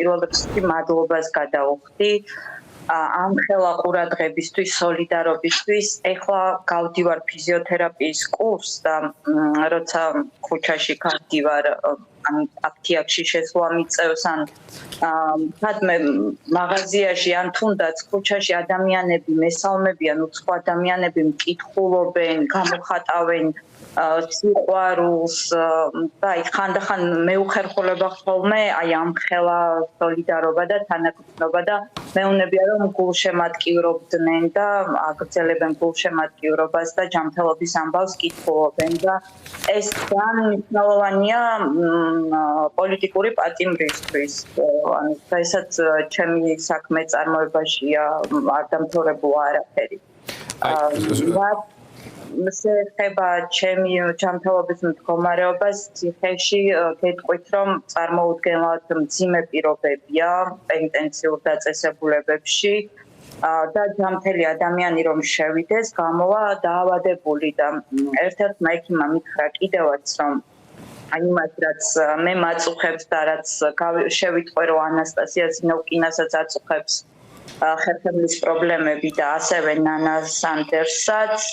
პირველ რიგში მადლობას გადავუხდი ამ ხელა ყურადღებისთვის, სოლიდარობისთვის. ეხლა გავდივარ ფიზიოთერაპიის კურსს და როცა ქუჩაში გავდივარ აფთიაქში შესვლა მიწევს ან სადმე მაღაზიაში ან თუნდაც ქუჩაში ადამიანები მესალმებიან, უცხო ადამიანები მკითხულობენ, გამოხატავენ სიყვარულს და ხანდახან მეუხერხულება ხოლმე აი ამ ხელა სოლიდარობა და თანაგრძნობა და მეუბნებია რომ გულშემატკივრობდნენ და აგრძელებენ გულშემატკივრობას და ჯანმრთელობის ამბავს კითხულობენ და ეს ძალიან მნიშვნელოვანია პოლიტიკური პატიმრისთვის. ანუ ესეც ჩემი საქმე წარმოებაშია არ დამთავრებულა არაფერი. ხება ჩემი ჯანმრთელობის მდგომარეობას ციხეში გეტყვით რომ წარმოუდგენლად მძიმე პირობებია პენიტენციურ დაწესებულებებში და ჯანმრთელი ადამიანი რომ შევიდეს გამოვა დაავადებული და ერთ-ერთმა ექიმმა მითხრა კიდევაც რომ აი იმას რაც მე მაწუხებს და რაც შევიტყვე რომ ანასტასია ზინოვკინასაც აწუხებს ხერხემლის პრობლემები და ასევე ნანა სანდერსსაც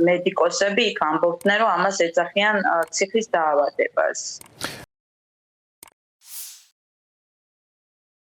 მედიკოსები იქ ამბობდნენ რომ ამას ეძახიან ციხის დაავადებას.